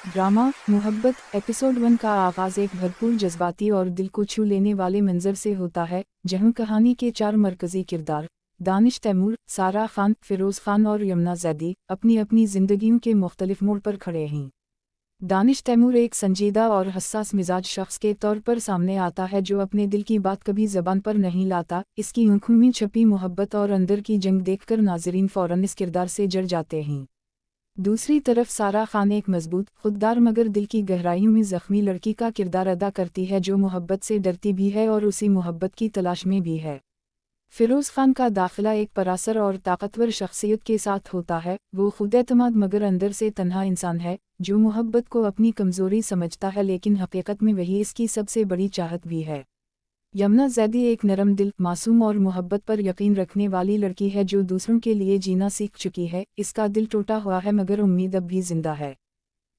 Drama मोहब्बत episode 1 का आगाज़ एक भरपूर जज्बाती और दिल को छू लेने वाले मंजर से होता है, जहां कहानी के 4 मरकज़ी किरदार दानिश तैमूर, सारा खान, फिरोज़ खान और यमुना जैदी अपनी अपनी ज़िंदगियों के मुख्तलिफ मोड़ पर खड़े हैं। दानिश तैमूर एक संजीदा और हसास मिजाज शख्स के तौर पर सामने आता है जो अपने दिल की बात कभी ज़बान पर नहीं लाता। इसकी आंखों में छपी मोहब्बत और अंदर की जंग देखकर नाज़रीन फ़ौरन इस किरदार से जड़ जाते हैं। दूसरी तरफ सारा खान एक मजबूत, खुददार मगर दिल की गहराइयों में ज़ख्मी लड़की का किरदार अदा करती है जो मोहब्बत से डरती भी है और उसी मोहब्बत की तलाश में भी है। फिरोज़ खान का दाखिला एक परासर और ताकतवर शख्सियत के साथ होता है। वो खुद-एतमाद मगर अंदर से तन्हा इंसान है जो मोहब्बत को अपनी कमज़ोरी समझता है, लेकिन हकीकत में वही इसकी सबसे बड़ी चाहत भी है। यमुना जैदी एक नरम दिल, मासूम और मोहब्बत पर यकीन रखने वाली लड़की है जो दूसरों के लिए जीना सीख चुकी है। इसका दिल टूटा हुआ है मगर उम्मीद अब भी जिंदा है।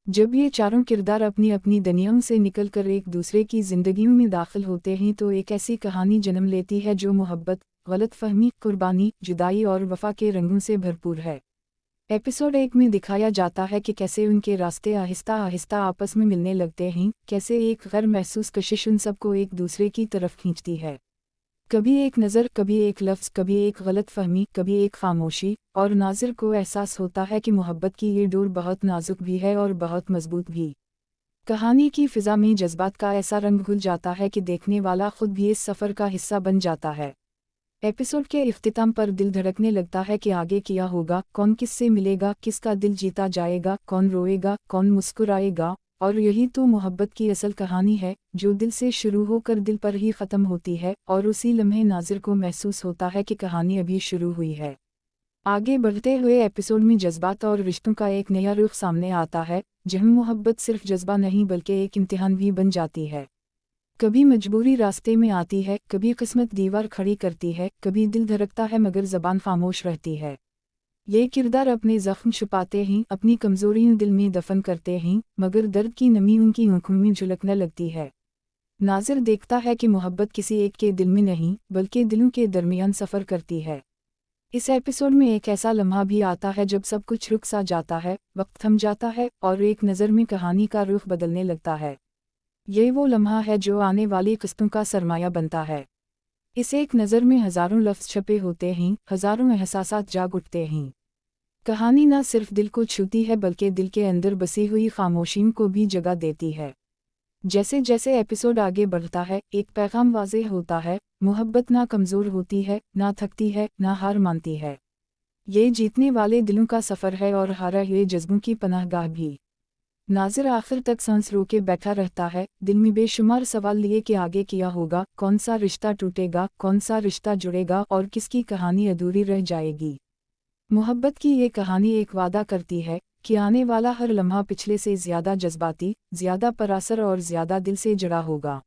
जब ये चारों किरदार अपनी अपनी दुनियाओं से निकलकर एक दूसरे की जिंदगियों में दाखिल होते हैं तो एक ऐसी कहानी जन्म लेती है जो मोहब्बत, गलतफहमी, कुर्बानी, जुदाई और वफा के रंगों से भरपूर है। एपिसोड 1 में दिखाया जाता है कि कैसे उनके रास्ते आहिस्ता आहिस्ता आपस में मिलने लगते हैं, कैसे एक गैर महसूस कशिश उन सबको एक दूसरे की तरफ खींचती है। कभी एक नज़र, कभी एक लफ्ज़, कभी एक गलत फहमी, कभी एक खामोशी, और नाज़िर को एहसास होता है कि मोहब्बत की ये डोर बहुत नाजुक भी है और बहुत मजबूत भी। कहानी की फ़िज़ा में जज्बात का ऐसा रंग घुल जाता है कि देखने वाला खुद भी इस सफ़र का हिस्सा बन जाता है। एपिसोड के इख्तिताम पर दिल धड़कने लगता है कि आगे क्या होगा, कौन किससे मिलेगा, किसका दिल जीता जाएगा, कौन रोएगा, कौन मुस्कुराएगा। और यही तो मोहब्बत की असल कहानी है, जो दिल से शुरू होकर दिल पर ही ख़त्म होती है और उसी लम्हे नाज़िर को महसूस होता है कि कहानी अभी शुरू हुई है। आगे बढ़ते हुए एपिसोड में जज्बात और रिश्तों का एक नया रुख सामने आता है, जहाँ मोहब्बत सिर्फ जज्बा नहीं बल्कि एक इम्तिहान भी बन जाती है। कभी मजबूरी रास्ते में आती है, कभी किस्मत दीवार खड़ी करती है, कभी दिल धड़कता है मगर ज़बान खामोश रहती है। ये किरदार अपने ज़ख्म छुपाते हैं, अपनी कमज़ोरियाँ दिल में दफन करते हैं, मगर दर्द की नमी उनकी आंखों में झलकने लगती है। नाज़िर देखता है कि मोहब्बत किसी एक के दिल में नहीं बल्कि दिलों के दरमियान सफ़र करती है। इस एपिसोड में एक ऐसा लम्हा भी आता है जब सब कुछ रुक सा जाता है, वक्त थम जाता है और एक नज़र में कहानी का रुख बदलने लगता है। ये वो लम्हा है जो आने वाली किस्तों का सरमाया बनता है। इस एक नज़र में हज़ारों लफ्ज़ छपे होते हैं, हज़ारों एहसासात जाग उठते हैं। कहानी न सिर्फ दिल को छूती है बल्कि दिल के अंदर बसी हुई खामोशियों को भी जगह देती है। जैसे जैसे एपिसोड आगे बढ़ता है, एक पैगाम वाज़ेह होता है, मोहब्बत ना कमज़ोर होती है, ना थकती है, ना हार मानती है। ये जीतने वाले दिलों का सफ़र है और हारे हुए जज्बों की पनाहगाह भी। नाज़िर आखिर तक सांस रोके बैठा रहता है, दिल में बेशुमार सवाल लिए कि आगे क्या होगा, कौन सा रिश्ता टूटेगा, कौन सा रिश्ता जुड़ेगा और किसकी कहानी अधूरी रह जाएगी। मोहब्बत की ये कहानी एक वादा करती है कि आने वाला हर लम्हा पिछले से ज़्यादा जज्बाती, ज़्यादा परासर और ज़्यादा दिल से जुड़ा होगा।